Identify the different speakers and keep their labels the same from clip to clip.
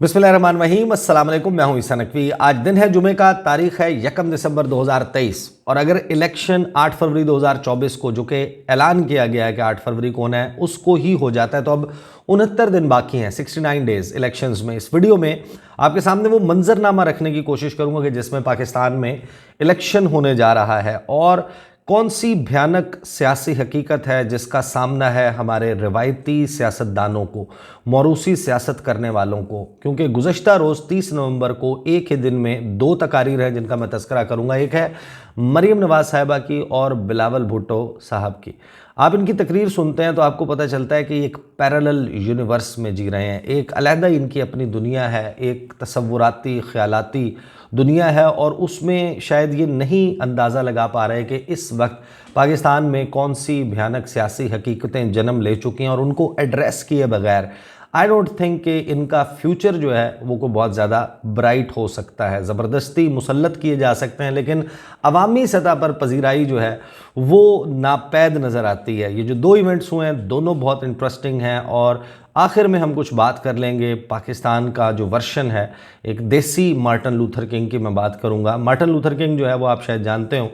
Speaker 1: बिस्मिल्लाहिर्रहमानिर्रहीम, अस्सलाम वालेकुम। मैं हूं ईसा नकवी। आज दिन है जुमे का, तारीख है 1 दिसंबर 2023 और अगर इलेक्शन 8 फरवरी 2024 को, जो कि ऐलान किया गया है कि 8 फरवरी को होना है, उसको ही हो जाता है तो अब 69 दिन बाकी हैं, 69 डेज इलेक्शंस में। इस वीडियो में आपके सामने वो मंजरनामा रखने की कोशिश करूंगा कि जिसमें पाकिस्तान में इलेक्शन होने जा रहा है और कौन सी भयानक सियासी हकीकत है जिसका सामना है हमारे रिवायती सियासतदानों को, मौरूसी सियासत करने वालों को। क्योंकि गुज़श्ता रोज़ 30 नवंबर को एक ही दिन में 2 तकारीर हैं जिनका मैं तस्करा करूंगा। एक है मरीम नवाज साहिबा की और बिलावल भुट्टो साहब की। आप इनकी तकरीर सुनते हैं तो आपको पता चलता है कि एक पैरेलल यूनिवर्स में जी रहे हैं, एक अलहदा इनकी अपनी दुनिया है, एक तसव्वुराती ख्यालाती दुनिया है और उसमें शायद ये नहीं अंदाज़ा लगा पा रहे कि इस वक्त पाकिस्तान में कौन सी भयानक सियासी हकीकतें जन्म ले चुकी हैं और उनको एड्रेस किए बगैर आई डोंट थिंक कि इनका फ्यूचर जो है वो को बहुत ज़्यादा ब्राइट हो सकता है। ज़बरदस्ती मुसल्लत किए जा सकते हैं लेकिन अवामी सतह पर पजीराई जो है वो नापैद नज़र आती है। ये जो 2 इवेंट्स हुए हैं दोनों बहुत इंटरेस्टिंग हैं और आखिर में हम कुछ बात कर लेंगे पाकिस्तान का जो वर्शन है, एक देसी मार्टिन लूथर किंग की मैं बात करूंगा। मार्टिन लूथर किंग जो है वो आप शायद जानते हो,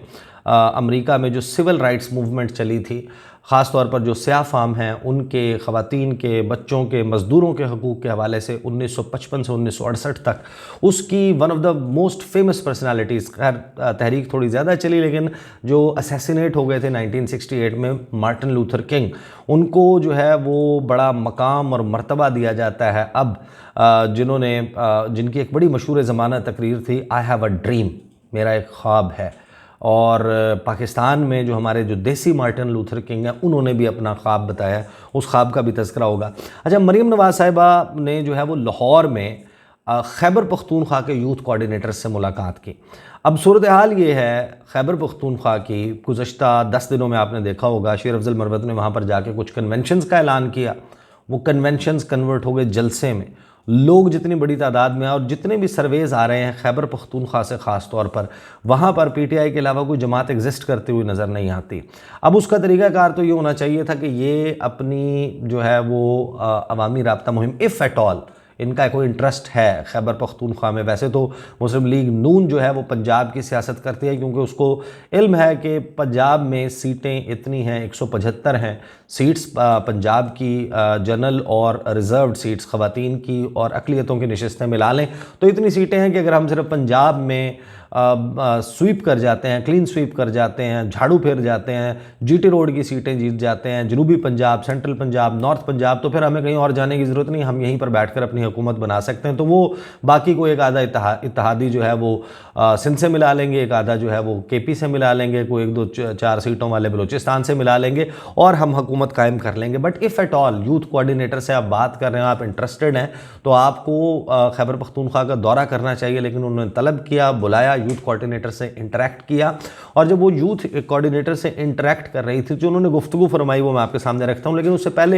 Speaker 1: अमेरिका में जो सिविल राइट्स मूवमेंट चली थी, ख़ास तौर पर जो स्याह फाम हैं उनके, ख़वातीन के, बच्चों के, मज़दूरों के हकूक़ के हवाले से 1955 से 1968 तक उसकी one of the most famous personalities. खैर तहरीक थोड़ी ज़्यादा चली लेकिन जो असैसिनेट हो गए थे 1968 में मार्टिन लूथर किंग, उनको जो है वो बड़ा मकाम और मर्तबा दिया जाता है अब, जिनकी एक बड़ी मशहूर ज़माना तकरीर थी, आई हैव अ ड्रीम, मेरा एक ख्वाब है। और पाकिस्तान में जो हमारे जो देसी मार्टिन लूथर किंग हैं उन्होंने भी अपना ख्वाब बताया, उस ख्वाब का भी तज़किरा होगा। अच्छा, मरीम नवाज साहिबा ने जो है वो लाहौर में खैबर पख्तूनख्वा के यूथ कोऑर्डिनेटर से मुलाकात की। अब सूरत हाल ये है खैबर पख्तूनख्वा की, गुज़श्ता 10 दिनों में आपने देखा होगा शेर अफजल मरवत ने वहाँ पर जाके कुछ कन्वेंशंस का ऐलान किया। वो कन्वेंशंस कन्वर्ट हो गए जलसे में। लोग जितनी बड़ी तादाद में और जितने भी सर्वेज़ आ रहे हैं खैबर पख्तूनख्वा से ख़ास तौर पर, वहाँ पर पीटीआई के अलावा कोई जमात एग्जिस्ट करती हुई नज़र नहीं आती। अब उसका तरीक़ाकार तो ये होना चाहिए था कि ये अपनी जो है वो अवामी राब्ता मुहिम, इफ़ एट ऑल इनका कोई इंटरेस्ट है खैबर पख्तूनख्वा में। वैसे तो मुस्लिम लीग नून जो है वो पंजाब की सियासत करती है क्योंकि उसको इल्म है कि पंजाब में सीटें इतनी हैं, 175 हैं सीट्स पंजाब की, जनरल और रिज़र्व्ड सीट्स ख़वातीन की और अक़लियतों की नशिस्तें मिला लें तो इतनी सीटें हैं कि अगर हम सिर्फ पंजाब में स्वीप कर जाते हैं, क्लीन स्वीप कर जाते हैं, झाड़ू फेर जाते हैं, जीटी रोड की सीटें जीत जाते हैं, जनूबी पंजाब, सेंट्रल पंजाब, नॉर्थ पंजाब, तो फिर हमें कहीं और जाने की ज़रूरत नहीं, हम यहीं पर बैठकर अपनी हुकूमत बना सकते हैं। तो वो बाकी को एक आधा इत्तेहादी जो है वो सिंध से मिला लेंगे, एक आधा जो है वो केपी से मिला लेंगे, कोई 1-2-4 सीटों वाले बलूचिस्तान से मिला लेंगे और हम हुकूमत कायम कर लेंगे। But if at all youth coordinator से आप बात कर रहे हैं, आप इंटरेस्टेड हैं तो आपको खैबर पख्तूनख्वा का दौरा करना चाहिए। लेकिन उन्होंने तलब किया, बुलाया, यूथ कोऑर्डिनेटर से इंटरेक्ट किया और जब वो यूथ कोऑर्डिनेटर से इंटरेक्ट कर रही थी जो उन्होंने गुफ्तगू फरमाई वो मैं आपके सामने रखता हूँ। लेकिन उससे पहले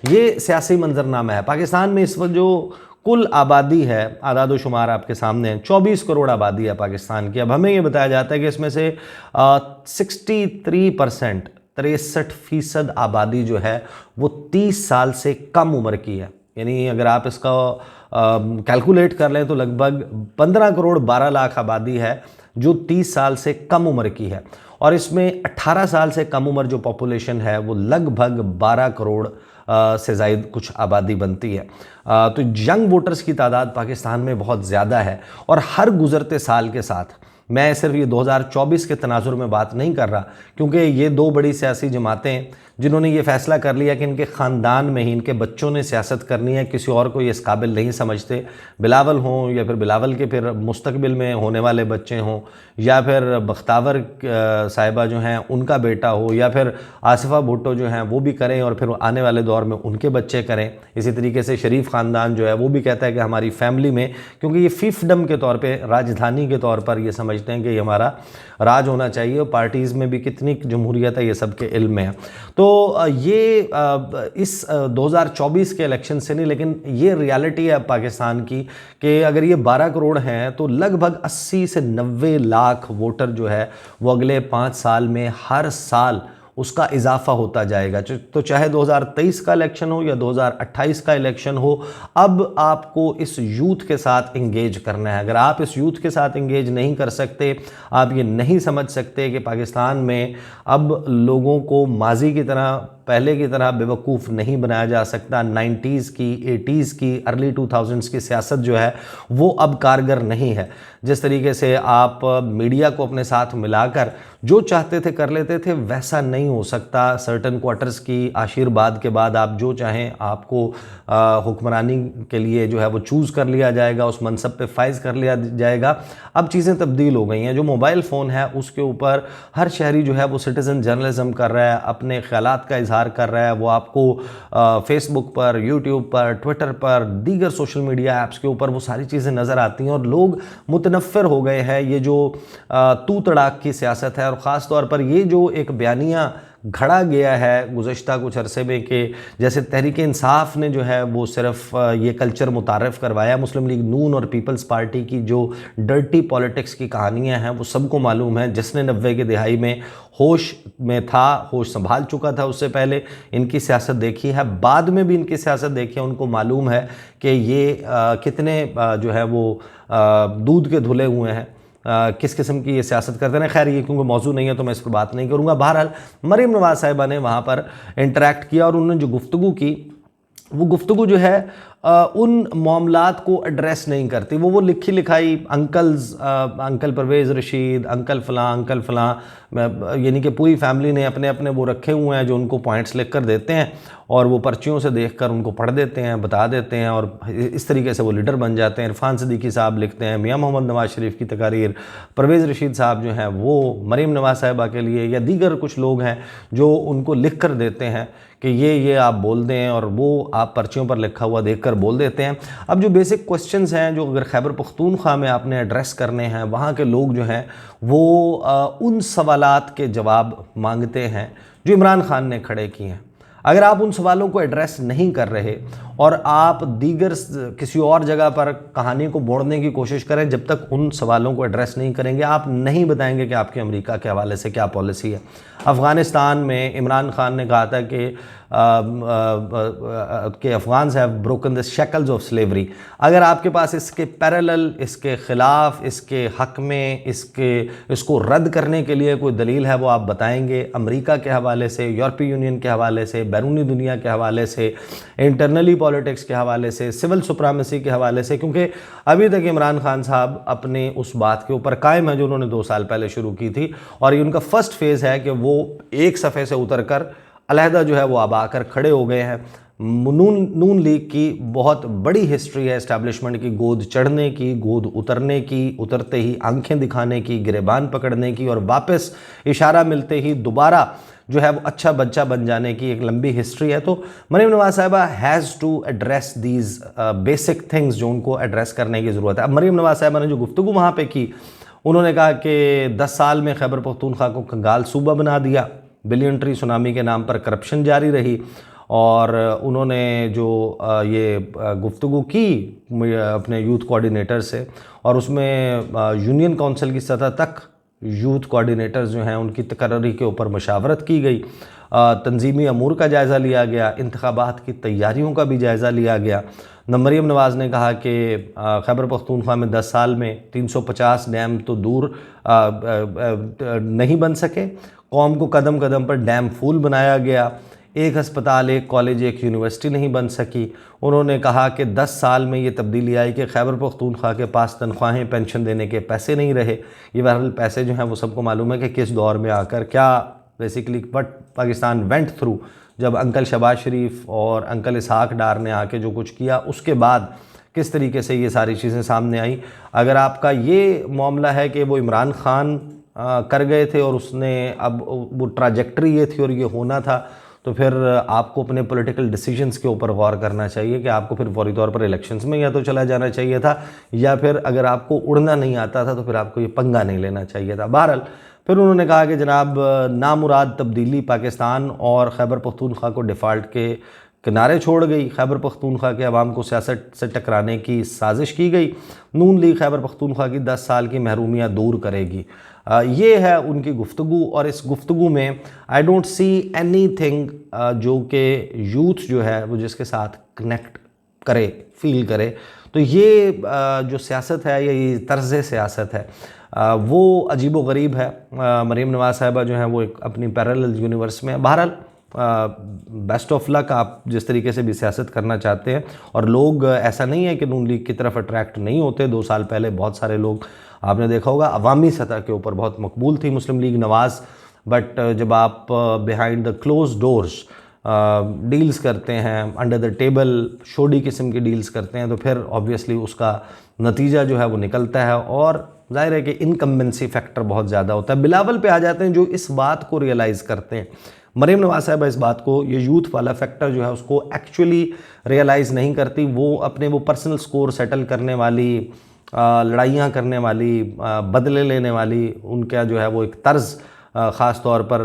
Speaker 1: ये सियासी मंजरनामा है। पाकिस्तान में इस वक्त जो कुल आबादी है, आदाद शुमार आपके सामने है, 24 करोड़ आबादी है पाकिस्तान की। अब हमें ये बताया जाता है कि इसमें से 63%, 63% आबादी जो है वो 30 साल से कम उम्र की है। यानी अगर आप इसका कैलकुलेट कर लें तो लगभग 15 करोड़ 12 लाख आबादी है जो 30 साल से कम उम्र की है और इसमें 18 साल से कम उम्र जो पॉपुलेशन है वो लगभग 12 करोड़ से ज़ायद कुछ आबादी बनती है। तो यंग वोटर्स की तादाद पाकिस्तान में बहुत ज़्यादा है और हर गुज़रते साल के साथ, मैं सिर्फ ये 2024 के तनाजुर में बात नहीं कर रहा क्योंकि ये 2 बड़ी सियासी जमातें जिन्होंने ये फ़ैसला कर लिया कि इनके ख़ानदान में ही इनके बच्चों ने सियासत करनी है, किसी और को ये इस काबिल नहीं समझते, बिलावल हों या फिर बिलावल के फिर मुस्तकबिल में होने वाले बच्चे हों या फिर बख्तावर साहिबा जो हैं उनका बेटा हो या फिर आसिफा भुट्टो जो हैं वो भी करें और फिर आने वाले दौर में उनके बच्चे करें। इसी तरीके से शरीफ ख़ानदान जो है वो भी कहता है कि हमारी फैमिली में, क्योंकि ये फीफडम के तौर पर, राजधानी के तौर पर ये समझते हैं कि ये हमारा राज होना चाहिए और पार्टीज़ में भी कितनी जमहूरियत है ये सबके इल्म में है। तो ये इस 2024 के इलेक्शन से नहीं लेकिन ये रियलिटी है पाकिस्तान की कि अगर ये 12 करोड़ हैं तो लगभग 80 से 90 लाख वोटर जो है वो अगले 5 साल में हर साल उसका इजाफा होता जाएगा। तो चाहे 2023 का इलेक्शन हो या 2028 का इलेक्शन हो, अब आपको इस यूथ के साथ इंगेज करना है। अगर आप इस यूथ के साथ इंगेज नहीं कर सकते, आप ये नहीं समझ सकते कि पाकिस्तान में अब लोगों को माजी की तरह, पहले की तरह बेवकूफ़ नहीं बनाया जा सकता। 90s की, 80s की, अर्ली 2000s की सियासत जो है वो अब कारगर नहीं है। जिस तरीके से आप मीडिया को अपने साथ मिलाकर जो चाहते थे कर लेते थे, वैसा नहीं हो सकता। सर्टन क्वार्टर्स की आशीर्वाद के बाद आप जो चाहें आपको हुक्मरानी के लिए जो है वो चूज़ कर लिया जाएगा, उस मनसब पे फाइज कर लिया जाएगा। अब चीज़ें तब्दील हो गई हैं। जो मोबाइल फ़ोन है उसके ऊपर हर शहरी जो है वो सिटीज़न जर्नलिज्म कर रहा है, अपने ख्यालात का इजहार कर रहा है। वो आपको फेसबुक पर, यूट्यूब पर, ट्विटर पर, दीगर सोशल मीडिया ऐप्स के ऊपर वो सारी चीज़ें नज़र आती हैं और लोग मुतनफ़िर हो गए हैं। ये जो तू तड़ाक की सियासत है, और ख़ास तौर पर ये जो एक बयानिया घड़ा गया है गुज़श्ता कुछ अरसे में कि जैसे तहरीक इंसाफ ने जो है वो सिर्फ ये कल्चर मुतारफ़ करवाया। मुस्लिम लीग नून और पीपल्स पार्टी की जो डर्टी पॉलिटिक्स की कहानियाँ हैं वो सबको मालूम है। जिसने 90 की दिहाई में होश में था, होश संभाल चुका था, उससे पहले इनकी सियासत देखी है, बाद में भी इनकी सियासत देखी है, उनको मालूम है कि ये कितने जो है वो दूध के धुले हुए हैं, किस किस्म की ये सियासत करते हैं। खैर ये क्योंकि मौजूद नहीं है तो मैं इस पर बात नहीं करूँगा। बहरहाल मरीम नवाज़ साहिबा ने वहाँ पर इंटरेक्ट किया और उन्होंने जो गुफ्तगू की, वो गुफ्तगू जो है उन मामलात को एड्रेस नहीं करती। वो लिखी लिखाई अंकल परवेज़ रशीद, अंकल फ़लाँ, यानी कि पूरी फैमिली ने अपने अपने वो रखे हुए हैं जो उनको पॉइंट्स लिख कर देते हैं और वो पर्चियों से देखकर उनको पढ़ देते हैं, बता देते हैं और इस तरीके से वो लीडर बन जाते हैं। इरफान सिद्दीकी साहब लिखते हैं, मियां मोहम्मद नवाज़ शरीफ की तकारीर, परवेज़ रशीद साहब जो हैं वो मरीम नवाज़ साहिबा के लिए, या दीगर कुछ लोग हैं जो उनको लिख कर देते हैं कि ये आप बोल दें, और वो आप पर्चियों पर लिखा हुआ देखकर बोल देते हैं। अब जो बेसिक क्वेश्चंस हैं जो अगर खैबर पख्तूनख्वा में आपने एड्रेस करने हैं, वहाँ के लोग जो हैं वो उन सवालात के जवाब मांगते हैं जो इमरान खान ने खड़े किए हैं। अगर आप उन सवालों को एड्रेस नहीं कर रहे और आप दीगर किसी और जगह पर कहानी को मोड़ने की कोशिश करें, जब तक उन सवालों को एड्रेस नहीं करेंगे, आप नहीं बताएंगे कि आपकी अमेरिका के हवाले से क्या पॉलिसी है। अफ़गानिस्तान में इमरान खान ने कहा था कि Afghans have broken the shackles of slavery. अगर आपके पास इसके पैरेलल, इसके ख़िलाफ़, इसके हक़ में, इसको रद्द करने के लिए कोई दलील है वो आप बताएंगे। अमेरिका के हवाले से, यूरोपीय यूनियन के हवाले से, बैरूनी दुनिया के हवाले से, इंटरनली पॉलिटिक्स के हवाले से, सिविल सुप्रीमेसी के हवाले से, क्योंकि अभी तक इमरान खान साहब अपने उस बात के ऊपर कायम है जो उन्होंने 2 साल पहले शुरू की थी। और ये उनका फ़र्स्ट फेज़ है कि वो एक सफ़े से उतर कर अलहदा जो है वो अब आकर खड़े हो गए हैं। नून लीग की बहुत बड़ी हिस्ट्री है इस्टेब्लिशमेंट की, गोद चढ़ने की, गोद उतरने की, उतरते ही आंखें दिखाने की, गिरेबान पकड़ने की, और वापस इशारा मिलते ही दोबारा जो है वो अच्छा बच्चा बन जाने की एक लंबी हिस्ट्री है। तो मरीम नवाज़ साहिबा has to address these basic things जो उनको एड्रेस करने की ज़रूरत है। अब मरीम नवाज़ साहिबा ने जो गुफ्तगू वहाँ पे की, उन्होंने कहा कि 10 साल में खैबर पख्तूनख्वा को कंगाल सूबा बना दिया, बिलियन ट्री सुनामी के नाम पर करप्शन जारी रही, और उन्होंने जो ये गुफ्तगू की अपने यूथ कोऑर्डिनेटर से, और उसमें यूनियन काउंसिल की सतह तक यूथ कोऑर्डिनेटर्स जो हैं उनकी तकर्री के ऊपर मशावरत की गई, तंजीमी अमूर का जायज़ा लिया गया, इंतखाबात की तैयारियों का भी जायज़ा लिया गया। मरीम नवाज़ ने कहा कि खैबर पख्तूनख्वा में 10 साल में 350 डैम तो दूर नहीं बन सके, कौम को कदम कदम पर डैम फूल बनाया गया, एक अस्पताल, एक कॉलेज, एक यूनिवर्सिटी नहीं बन सकी। उन्होंने कहा कि 10 साल में ये तब्दीली आई कि खैबर पख्तूनख्वा के पास तनख्वाहें, पेंशन देने के पैसे नहीं रहे। ये बहरहाल पैसे जो हैं वो सबको मालूम है कि किस दौर में आकर क्या basically what Pakistan went through, जब अंकल शहबाज शरीफ और अंकल इसहाक डार ने आके जो कुछ किया, उसके बाद किस तरीके से ये सारी चीज़ें सामने आई। अगर आपका ये मामला है कि वो इमरान खान कर गए थे और उसने अब वो ट्राजेक्ट्री ये थी और ये होना था, तो फिर आपको अपने पॉलिटिकल डिसीजंस के ऊपर गौर करना चाहिए कि आपको फिर फौरी तौर पर इलेक्शंस में या तो चला जाना चाहिए था, या फिर अगर आपको उड़ना नहीं आता था तो फिर आपको ये पंगा नहीं लेना चाहिए था। बहरहाल फिर उन्होंने कहा कि जनाब नामुराद तब्दीली पाकिस्तान और खैबर पख्तूनख्वा को डिफ़ाल्ट के किनारे छोड़ गई। खैबर पख्तूनख्वा के अवाम को सियासत से टकराने की साजिश की गई। नून लीग खैबर पख्तूनख्वा की 10 साल की महरूमियाँ दूर करेगी। ये है उनकी गुफ्तगू, और इस गुफ्तगू में I don't see any thing जो कि यूथ जो है वो जिसके साथ कनेक्ट करे, फील करे। तो ये जो सियासत है, ये तर्ज़ सियासत है, वो अजीब व गरीब है। मरीम नवाज़ साहिबा जो हैं वो एक अपनी पैरेलल यूनिवर्स में। बहरहाल बेस्ट ऑफ लक, आप जिस तरीके से भी सियासत करना चाहते हैं। और लोग, ऐसा नहीं है कि नून लीग की तरफ अट्रैक्ट नहीं होते। 2 साल पहले बहुत सारे लोग, आपने देखा होगा, अवामी सतह के ऊपर बहुत मकबूल थी मुस्लिम लीग नवाज़। बट जब आप behind the close doors deals करते हैं, अंडर द टेबल शोडी किस्म की डील्स करते हैं, तो फिर ऑब्वियसली उसका नतीजा जो है वो निकलता है। और जाहिर है कि इनकम्बेंसी फैक्टर बहुत ज़्यादा होता है। बिलावल पे आ जाते हैं जो इस बात को रियलाइज़ करते हैं। मरीम नवाज़ साहिबा इस बात को, ये यूथ वाला फैक्टर जो है उसको एक्चुअली रियलाइज़ नहीं करती। वो अपने वो पर्सनल स्कोर सेटल करने वाली, लड़ाइयाँ करने वाली, बदले लेने वाली, उनका जो है वो एक तर्ज़, ख़ास तौर पर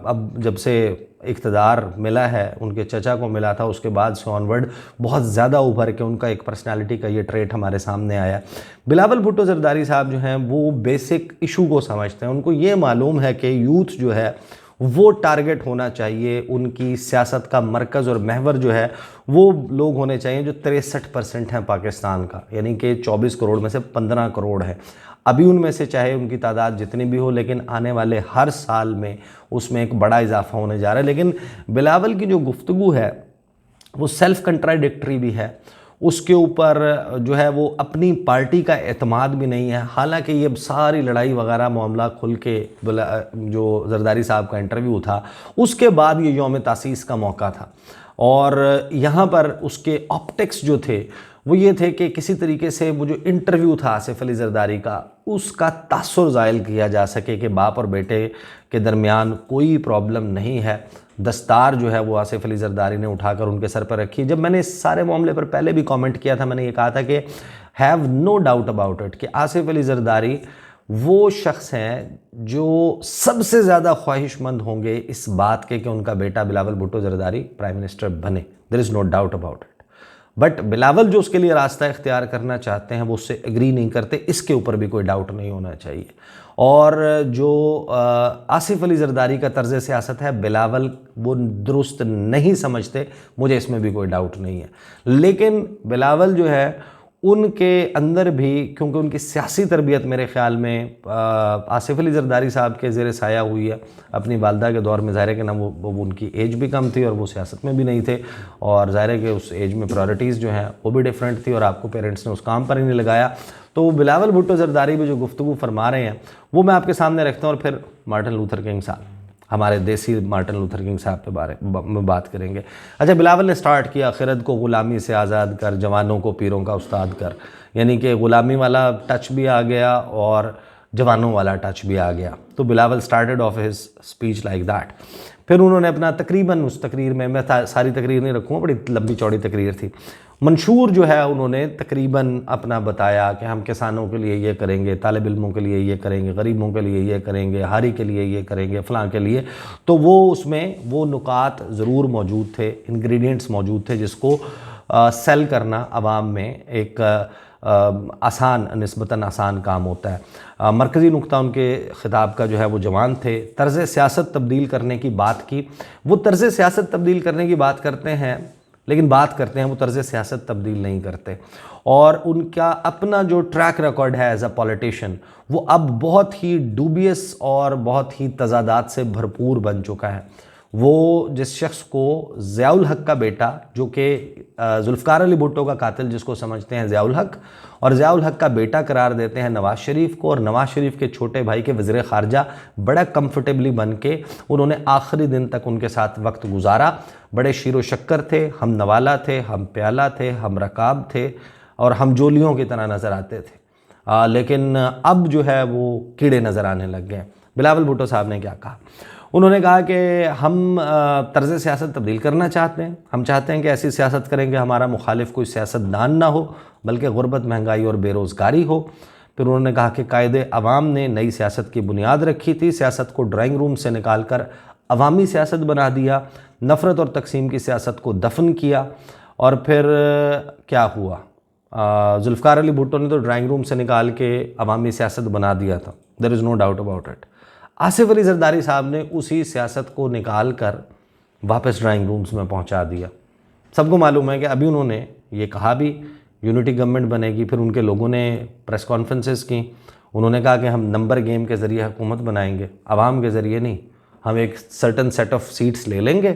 Speaker 1: अब जब से इक़्तिदार मिला है, उनके चचा को मिला था, उसके बाद से ऑनवर्ड बहुत ज़्यादा उभर के उनका एक पर्सनालिटी का ये ट्रेट हमारे सामने आया। बिलावल भुट्टो ज़रदारी साहब जो हैं वो बेसिक इशू को समझते हैं। उनको ये मालूम है कि यूथ जो है वो टारगेट होना चाहिए, उनकी सियासत का मरकज़ और महवर जो है वो लोग होने चाहिए जो 63% हैं पाकिस्तान का, यानी कि 24 करोड़ में से 15 करोड़ है। अभी उनमें से चाहे उनकी तादाद जितनी भी हो, लेकिन आने वाले हर साल में उसमें एक बड़ा इजाफा होने जा रहा है। लेकिन बिलावल की जो गुफ्तगू है वो सेल्फ कंट्राडिक्टरी भी है। उसके ऊपर जो है वो अपनी पार्टी का एतमाद भी नहीं है। हालांकि ये सारी लड़ाई वगैरह मामला खुल के जो जरदारी साहब का इंटरव्यू था उसके बाद ये यौम तासीस का मौका था, और यहाँ पर उसके ऑप्टिक्स जो थे वो ये थे कि किसी तरीके से वो जो इंटरव्यू था आसिफ अली जरदारी का, उसका तासुर ज़ायल किया जा सके कि बाप और बेटे के दरमियान कोई प्रॉब्लम नहीं है। दस्तार जो है वो आसिफ अली जरदारी ने उठाकर उनके सर पर रखी। जब मैंने इस सारे मामले पर पहले भी कमेंट किया था, मैंने ये कहा था कि have no doubt about it कि आसिफ अली जरदारी वो शख्स हैं जो सबसे ज़्यादा ख्वाहिशमंद होंगे इस बात के कि उनका बेटा बिलावल भुट्टो जरदारी प्राइम मिनिस्टर बने। There is no doubt about it. But Bilawal जो उसके लिए रास्ता इख्तियार करना चाहते हैं वो उससे एग्री नहीं करते, इसके ऊपर भी कोई डाउट नहीं होना चाहिए। और जो आसिफ अली जरदारी का तर्ज़ सियासत है, बिलावल वो दुरुस्त नहीं समझते, मुझे इसमें भी कोई डाउट नहीं है। लेकिन बिलावल जो है उनके अंदर भी, क्योंकि उनकी सियासी तरबियत मेरे ख़्याल में आसिफ अली जरदारी साहब के ज़ेर साया हुई है। अपनी वालदा के दौर में ज़ाहिर है कि ना वो उनकी एज भी कम थी और वो सियासत में भी नहीं थे, और ज़ाहिर है कि उस एज में प्रायोरिटीज़ जो हैं वो भी डिफरेंट थी, और आपको पेरेंट्स ने उस काम पर ही नहीं लगाया। तो बिलावल भुट्टो जरदारी भी जो गुफ्तगू फरमा रहे हैं वो मैं आपके सामने रखता हूँ, और फिर मार्टिन लूथर किंग साहब, हमारे देसी मार्टिन लूथर किंग साहब के बारे में बात करेंगे। अच्छा, बिलावल ने स्टार्ट किया, खिरद को ग़ुलामी से आज़ाद कर, जवानों को पीरों का उस्ताद कर, यानी कि ग़ुलामी वाला टच भी आ गया और जवानों वाला टच भी आ गया। तो Bilawal started off his speech like that. फिर उन्होंने अपना तकरीबन, उस तकरीर में, मैं सारी तकरीर नहीं रखूँगा, बड़ी लंबी चौड़ी तकरीर थी, मंशूर जो है उन्होंने तकरीबन अपना बताया कि हम किसानों के लिए ये करेंगे, तालिब इल्मों के लिए ये करेंगे, गरीबों के लिए ये करेंगे, हारी के लिए ये करेंगे, फ़लाँ के लिए। तो वो उसमें वो नुकात ज़रूर मौजूद थे, इंग्रेडिएंट्स मौजूद थे जिसको सेल करना आवाम में एक आसान, निस्बतन आसान काम होता है। मरकज़ी नुक्ता उनके ख़िताब का जो है वो जवान थे। तर्ज़ सियासत तब्दील करने की बात की, वो तर्ज़ सियासत तब्दील करने की बात करते हैं, लेकिन बात करते हैं वो तर्ज़ सियासत तब्दील नहीं करते। और उनका अपना जो ट्रैक रिकॉर्ड है एज अ पॉलिटिशियन वो अब बहुत ही डूबियस और बहुत ही तज़ादात से भरपूर बन चुका है। वो जिस शख्स को ज़ियाउल हक का बेटा, जो कि जुल्फ़िकार अली भुट्टो का कातिल जिसको समझते हैं ज़ियाउल हक, और ज़ियाउल हक का बेटा करार देते हैं नवाज़ शरीफ को, और नवाज़ शरीफ के छोटे भाई के वज़ीर ख़ारजा बड़ा कंफर्टेबली बन के उन्होंने आखिरी दिन तक उनके साथ वक्त गुजारा। बड़े शीरो शक्कर थे, हम नवाला थे, हम प्याला थे, हम रकाब थे, और हम जोलियों की तरह नज़र आते थे। लेकिन अब जो है वो कीड़े नज़र आने लग गए। बिलावल भुट्टो साहब ने क्या कहा? उन्होंने कहा कि हम तर्ज़ सियासत तब्दील करना चाहते हैं। हम चाहते हैं कि ऐसी सियासत करें कि हमारा मुखालिफ कोई सियासतदान ना हो, बल्कि गुर्बत, महंगाई और बेरोज़गारी हो। फिर उन्होंने कहा कि कायदे अवाम ने नई सियासत की बुनियाद रखी थी, सियासत को ड्राइंग रूम से निकाल कर अवामी सियासत बना दिया, नफ़रत और तकसीम की सियासत को दफन किया। और फिर क्या हुआ? जुल्फ़िकार अली भुट्टो ने तो ड्राइंग रूम से निकाल के अवामी सियासत बना दिया था, there is no doubt about it. Asif Ali Zardari साहब ने उसी सियासत को निकाल कर वापस ड्राइंग रूम्स में पहुंचा दिया। सबको मालूम है कि अभी उन्होंने ये कहा भी यूनिटी गवर्नमेंट बनेगी, फिर उनके लोगों ने प्रेस कॉन्फ्रेंसेस की, उन्होंने कहा कि हम नंबर गेम के ज़रिए हुकूमत बनाएंगे, आवाम के ज़रिए नहीं। हम एक सर्टन सेट ऑफ सीट्स ले लेंगे,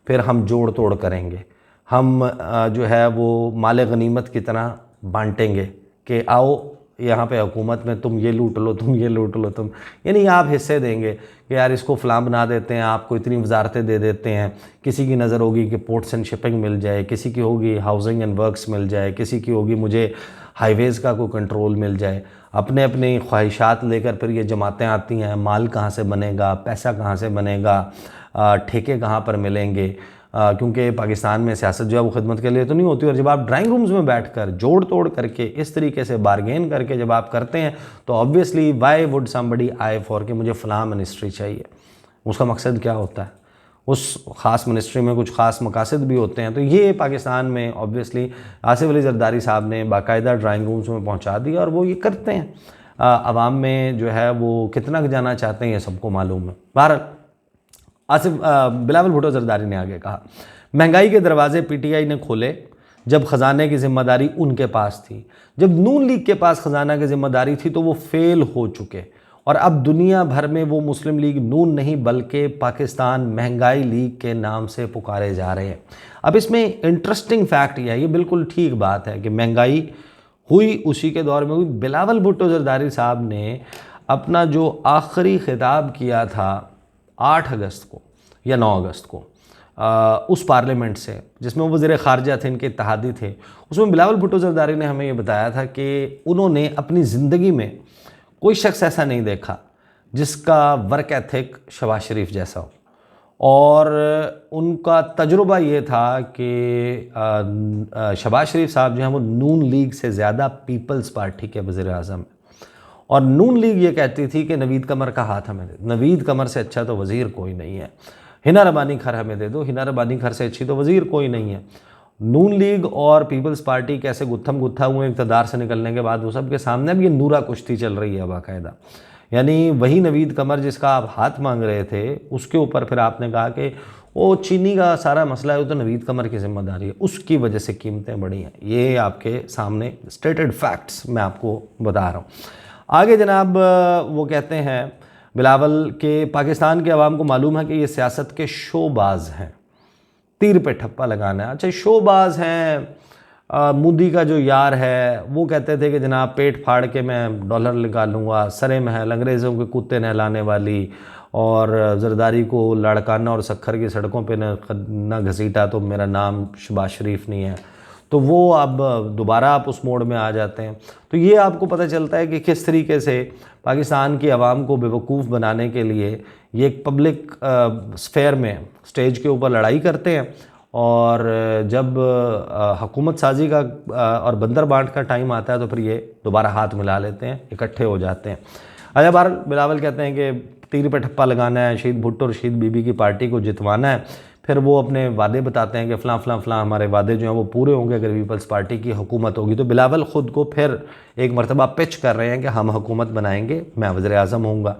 Speaker 1: फिर हम जोड़ तोड़ करेंगे, हम जो है वो माले गनीमत की तरह बांटेंगे कि आओ यहाँ पे हुकूमत में तुम ये लूट लो, तुम ये लूट लो, तुम यानी आप हिस्से देंगे कि यार इसको फ़लाँ बना देते हैं, आपको इतनी वजारतें दे देते हैं। किसी की नज़र होगी कि पोर्ट्स एंड शिपिंग मिल जाए, किसी की होगी हाउसिंग एंड वर्क्स मिल जाए, किसी की होगी मुझे हाईवेज़ का कोई कंट्रोल मिल जाए। अपने अपनी ख्वाहिशात लेकर फिर ये जमातें आती हैं, माल कहाँ से बनेगा, पैसा कहाँ से बनेगा, ठेके कहाँ पर मिलेंगे, क्योंकि पाकिस्तान में सियासत जो है वो खिदमत के लिए तो नहीं होती। और जब आप ड्राइंग रूम्स में बैठकर जोड़ तोड़ करके इस तरीके से बारगेन करके जब आप करते हैं तो obviously why would somebody I for कि मुझे फ़लाँ मिनिस्ट्री चाहिए। उसका मकसद क्या होता है? उस ख़ास मिनिस्ट्री में कुछ ख़ास मकासद भी होते हैं। तो ये पाकिस्तान में ऑब्वियसली आसिफ अली जरदारी साहब ने बाकायदा ड्राइंग रूम्स में पहुँचा दिया और वो ये करते हैं। आवाम में जो है वो कितना जाना चाहते हैं ये सबको मालूम है। बहरहाल बिलावल भुट्टो जरदारी ने आगे कहा, महंगाई के दरवाजे पीटीआई ने खोले जब ख़जाने की ज़िम्मेदारी उनके पास थी। जब नून लीग के पास ख़जाना की ज़िम्मेदारी थी तो वो फेल हो चुके और अब दुनिया भर में वो मुस्लिम लीग नून नहीं बल्कि पाकिस्तान महंगाई लीग के नाम से पुकारे जा रहे हैं। अब इसमें इंटरेस्टिंग फैक्ट यह है, ये बिल्कुल ठीक बात है कि महंगाई हुई उसी के दौर में हुई। बिलावल भुट्टो जरदारी साहब ने अपना जो आखिरी खिताब किया था 8 अगस्त को या 9 अगस्त को उस पार्लियामेंट से, जिसमें वो वज़ीर ख़ारजा थे, इनके इत्तेहादी थे, उसमें बिलावल भुट्टो जरदारी ने हमें ये बताया था कि उन्होंने अपनी ज़िंदगी में कोई शख्स ऐसा नहीं देखा जिसका वर्क एथिक शहबाज शरीफ जैसा हो। और उनका तजुर्बा ये था कि शहबाज शरीफ साहब जो हैं वो नून लीग से ज़्यादा पीपल्स पार्टी के वज़ीर आज़म हैं और नून लीग ये कहती थी कि नवीद कमर का हाथ हमें दे, नवीद कमर से अच्छा तो वज़ीर कोई नहीं है, हिना रबानी खर हमें दे दो, हिना रबानी खर से अच्छी तो वज़ीर कोई नहीं है। नून लीग और पीपल्स पार्टी कैसे गुत्थम गुत्था हुए इक़्तिदार से निकलने के बाद वो सब के सामने अब ये नूरा कुश्ती चल रही है बाकायदा। यानी वही नवीद कमर जिसका आप हाथ मांग रहे थे उसके ऊपर फिर आपने कहा कि वो चीनी का सारा मसला है, वो तो नवीद कमर की ज़िम्मेदारी है, उसकी वजह से कीमतें बढ़ी हैं। ये आपके सामने स्टेटेड फैक्ट्स मैं आपको बता रहा हूँ। आगे जनाब वो कहते हैं बिलावल के पाकिस्तान के अवाम को मालूम है कि ये सियासत के शोबाज हैं, तीर पे ठप्पा लगाना है। अच्छा, शोबाज हैं। मोदी का जो यार है वो कहते थे कि जनाब पेट फाड़ के मैं डॉलर निकालूंगा, सरे महल अंग्रेज़ों के कुत्ते नहलाने वाली, और जरदारी को लड़काना और सखर की सड़कों पे न घसीटा तो मेरा नाम शहबाज शरीफ नहीं है। तो वो अब दोबारा आप उस मोड में आ जाते हैं। तो ये आपको पता चलता है कि किस तरीके से पाकिस्तान की आवाम को बेवकूफ़ बनाने के लिए ये एक पब्लिक स्फेयर में स्टेज के ऊपर लड़ाई करते हैं और जब हुकूमत साजी का और बंदर बांट का टाइम आता है तो फिर ये दोबारा हाथ मिला लेते हैं, इकट्ठे हो जाते हैं। अच्छा, बार बिलावल कहते हैं कि तीर पे ठप्पा लगाना है, शहीद भुट्टो और शहीद बीबी की पार्टी को जितवाना है। फिर वो अपने वादे बताते हैं कि फ़लाँ फ़लाँ फ़लाँ हमारे वादे जो हैं वो पूरे होंगे अगर पीपल्स पार्टी की हुकूमत होगी। तो बिलावल ख़ुद को फिर एक मरतबा पिच कर रहे हैं कि हम हुकूमत बनाएंगे, मैं वज़ीर आज़म होऊंगा।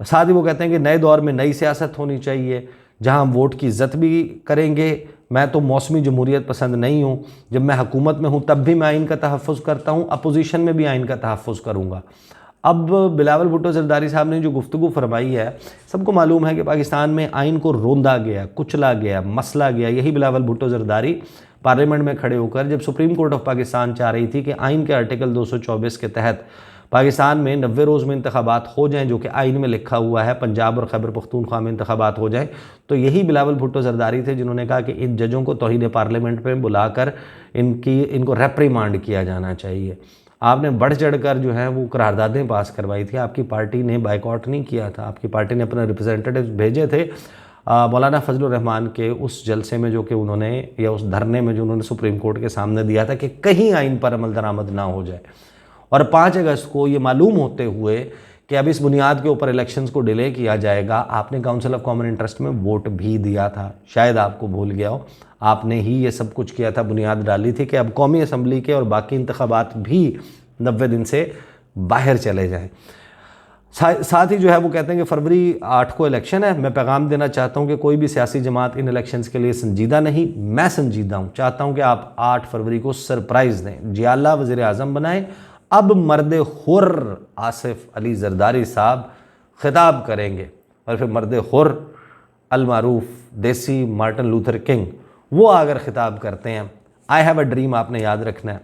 Speaker 1: साथ ही वो कहते हैं कि नए दौर में नई सियासत होनी चाहिए जहाँ हम वोट की इज़्ज़त भी करेंगे। मैं तो मौसमी जमहूरियत पसंद नहीं हूँ, जब मैं हुकूमत में हूँ तब भी मैं आइन का तहफ़्फ़ुज़ करता हूँ, अपोजिशन में भी आइन का तहफ़्फ़ुज़ करूँगा। अब बिलावल भुट्टो जरदारी साहब ने जो गुफ्तगू फरमाई है, सबको मालूम है कि पाकिस्तान में आइन को रोंदा गया, कुचला गया, मसला गया। यही बिलावल भुट्टो जरदारी पार्लियामेंट में खड़े होकर जब सुप्रीम कोर्ट ऑफ पाकिस्तान चाह रही थी कि आइन के आर्टिकल 224 के तहत पाकिस्तान में 90 रोज़ में इंतखाबात हो जाएं, जो कि आइन में लिखा हुआ है, पंजाब और खैबर पख्तूनख्वा में इंतखाबात हो जाएं, तो यही बिलावल भुट्टो जरदारी थे जिन्होंने कहा कि इन जजों को तौहीन पार्लियामेंट में बुलाकर इनको रेप्रीमांड किया जाना चाहिए। आपने बढ़ चढ़कर जो है वो करारदादें पास करवाई थी। आपकी पार्टी ने बाइकआउट नहीं किया था, आपकी पार्टी ने अपने रिप्रेजेंटेटिव भेजे थे मौलाना फजलुर रहमान के उस जलसे में जो कि उन्होंने, या उस धरने में जो उन्होंने सुप्रीम कोर्ट के सामने दिया था कि कहीं आइन पर अमल दरामद ना हो जाए। और 5 अगस्त को ये मालूम होते हुए कि अब इस बुनियाद के ऊपर इलेक्शंस को डिले किया जाएगा, आपने काउंसिल ऑफ कॉमन इंटरेस्ट में वोट भी दिया था। शायद आपको भूल गया हो, आपने ही ये सब कुछ किया था, बुनियाद डाली थी कि अब कौमी असम्बली के और बाकी इंतखाबात भी 90 दिन से बाहर चले जाएं। साथ ही जो है वो कहते हैं कि फरवरी 8 को इलेक्शन है। मैं पैगाम देना चाहता हूं कि कोई भी सियासी जमात इन इलेक्शंस के लिए संजीदा नहीं, मैं संजीदा हूं। चाहता हूं कि आप 8 फरवरी को सरप्राइज़ दें, जियाला वज़ीर आज़म बनाएं। अब मर्द हुर्र आसिफ अली जरदारी साहब खिताब करेंगे और फिर मर्द हुर्र अलमारूफ देसी मार्टिन लूथर किंग वो अगर ख़िताब करते हैं, आई हैव अ ड्रीम आपने याद रखना है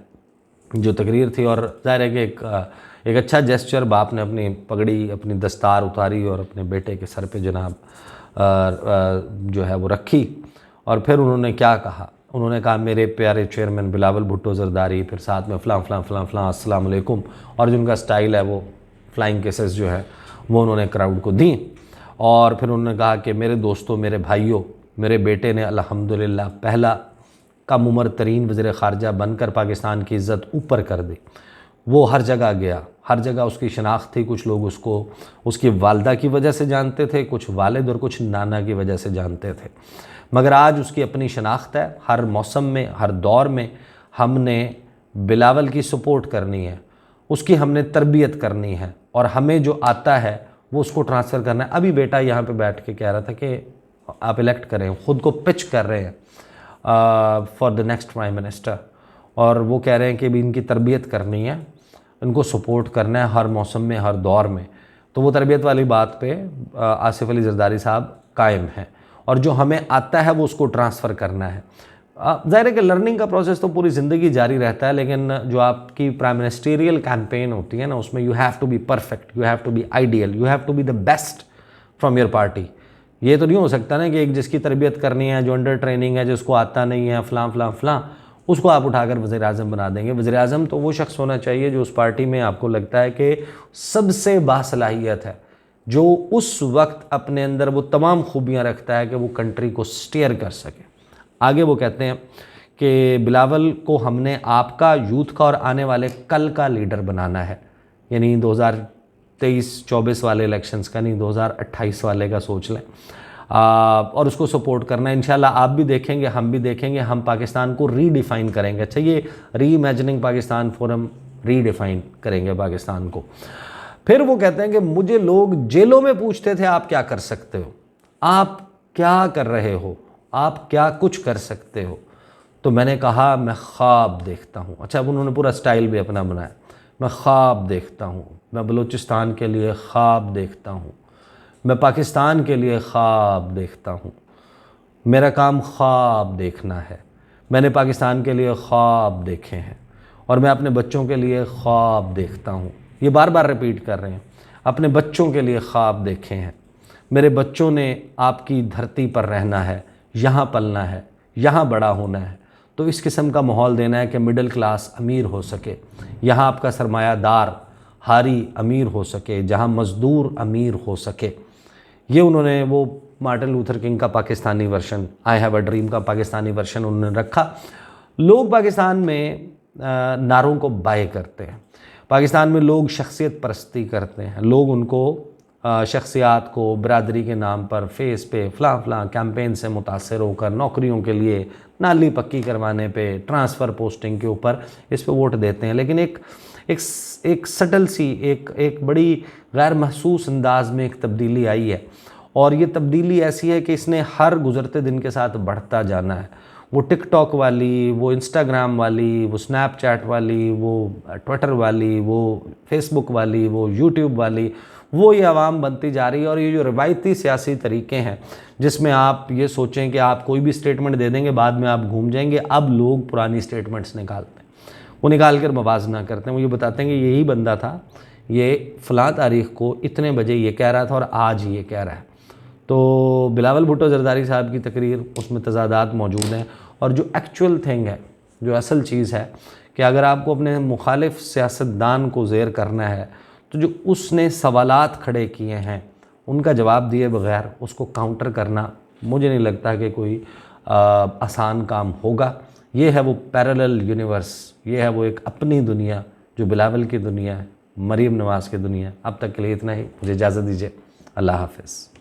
Speaker 1: जो तकरीर थी। और ज़ाहिर है कि एक अच्छा जेस्चर बाप ने अपनी पगड़ी अपनी दस्तार उतारी और अपने बेटे के सर पे जनाब जो है वो रखी। और फिर उन्होंने क्या कहा, उन्होंने कहा मेरे प्यारे चेयरमैन बिलावल भुट्टो जरदारी, फिर साथ में फ़लाँ फ़लाँ फ़लाँ फ़लाँ अस्सलाम वालेकुम, और जिनका स्टाइल है वो फ्लाइंग केसेस जो है वो उन्होंने क्राउड को दी। और फिर उन्होंने कहा कि मेरे दोस्तों, मेरे भाइयों, मेरे बेटे ने अल्हम्दुलिल्लाह पहला कम उम्र तरीन वज़ीर ख़ारजा बनकर पाकिस्तान की इज़्ज़त ऊपर कर दी। वो हर जगह गया, हर जगह उसकी शनाख्त थी। कुछ लोग उसको उसकी वालदा की वजह से जानते थे, कुछ वालिद और कुछ नाना की वजह से जानते थे, मगर आज उसकी अपनी शनाख्त है। हर मौसम में, हर दौर में हमने बिलावल की सपोर्ट करनी है, उसकी हमने तरबियत करनी है और हमें जो आता है वो उसको ट्रांसफ़र करना है। अभी बेटा यहाँ पे बैठ के कह रहा था कि आप इलेक्ट करें, ख़ुद को पिच कर रहे हैं for the next prime minister, और वो कह रहे हैं कि भी इनकी तरबियत करनी है, इनको सपोर्ट करना है हर मौसम में, हर दौर में। तो वो तरबियत वाली बात पे आसिफ अली जरदारी साहब कायम हैं और जो हमें आता है वो उसको ट्रांसफ़र करना है। ज़ाहिर है कि लर्निंग का प्रोसेस तो पूरी ज़िंदगी जारी रहता है, लेकिन जो आपकी प्राइम मिनिस्टेरियल कैंपेन होती है ना, उसमें you have to be perfect, you have to be ideal, you have to be the best from your party. ये तो नहीं हो सकता ना कि एक जिसकी तरबियत करनी है, जो अंडर ट्रेनिंग है, जिसको आता नहीं है, फ़लाँ फ़लाँ फ़लाँ, उसको आप उठाकर वज़ीर आज़म बना देंगे। वज़ीर आज़म तो वो शख्स होना चाहिए जो उस पार्टी में आपको लगता है कि सबसे बासलाहियत है, जो उस वक्त अपने अंदर वो तमाम खूबियाँ रखता है कि वो कंट्री को स्टीयर कर सके। आगे वो कहते हैं कि बिलावल को हमने आपका, यूथ का और आने वाले कल का लीडर बनाना है। यानी 2023-24 वाले इलेक्शंस का नहीं, 2028 वाले का सोच लें, और उसको सपोर्ट करना है। इंशाल्लाह आप भी देखेंगे, हम भी देखेंगे, हम पाकिस्तान को रीडिफ़ाइन करेंगे। अच्छा, ये री इमेजिनिंग पाकिस्तान फोरम रीडिफ़ाइन करेंगे पाकिस्तान को। फिर वो कहते हैं कि मुझे लोग जेलों में पूछते थे आप क्या कर सकते हो, आप क्या कर रहे हो, आप क्या कुछ कर सकते हो। तो मैंने कहा मैं ख्वाब देखता हूँ। अच्छा, अब उन्होंने पूरा स्टाइल भी अपना बनाया, मैं ख्वाब देखता हूँ, मैं बलूचिस्तान के लिए ख्वाब देखता हूँ, मैं पाकिस्तान के लिए ख्वाब देखता हूँ, मेरा काम ख्वाब देखना है, मैंने पाकिस्तान के लिए ख्वाब देखे हैं और मैं अपने बच्चों के लिए ख्वाब देखता हूँ। ये बार बार रिपीट कर रहे हैं, अपने बच्चों के लिए ख्वाब देखे हैं। मेरे बच्चों ने आपकी धरती पर रहना है, यहाँ पलना है, यहाँ बड़ा होना है। तो इस किस्म का माहौल देना है कि मिडिल क्लास अमीर हो सके, यहाँ आपका सरमायादार हारी अमीर हो सके, जहाँ मज़दूर अमीर हो सके। ये उन्होंने वो मार्टिन लूथर किंग का Pakistani version, I have a dream का पाकिस्तानी वर्शन उन्होंने रखा। लोग पाकिस्तान में नारों को बाय करते हैं, पाकिस्तान में लोग शख्सियत परस्ती करते हैं, लोग उनको शख्सियात को बरादरी के नाम पर फेस पे फ़लाँ फ़लाँ कैंपेन से मुतासर होकर नौकरियों के लिए, नाली पक्की करवाने पे, ट्रांसफ़र पोस्टिंग के ऊपर इस पे वोट देते हैं। लेकिन एक सटल सी एक बड़ी गैर महसूस अंदाज में एक तब्दीली आई है, और ये तब्दीली ऐसी है कि इसने हर गुज़रते दिन के साथ बढ़ता जाना है। वो टिकटॉक वाली, वो इंस्टाग्राम वाली, वो स्नैपचैट वाली, वो ट्विटर वाली, वो फेसबुक वाली, वो यूट्यूब वाली, वो ये आवाम बनती जा रही है। और ये जो रिवायती सियासी तरीक़े हैं जिसमें आप ये सोचें कि आप कोई भी स्टेटमेंट दे देंगे, बाद में आप घूम जाएंगे, अब लोग पुरानी स्टेटमेंट्स निकालते हैं, वो निकाल कर मवाजना करते हैं। वो ये बताते हैं कि यही बंदा था, ये फ़लाँ तारीख़ को इतने बजे ये कह रहा था और आज ये कह रहा है। तो बिलावल भुट्टो जरदारी साहब की तकरीर, उसमें तज़ादात मौजूद हैं। और जो एक्चुअल थिंग है, जो असल चीज़ है कि अगर आपको अपने मुखालिफ सियासतदान को ज़ेर करना है तो जो उसने सवालात खड़े किए हैं उनका जवाब दिए बगैर उसको काउंटर करना मुझे नहीं लगता कि कोई आसान काम होगा। ये है वो पैरेलल यूनिवर्स, ये है वो एक अपनी दुनिया जो बिलावल की दुनिया है, मरीम नवाज़ की दुनिया। अब तक के लिए इतना ही, मुझे इजाज़त दीजिए। अल्लाह हाफ़िज़।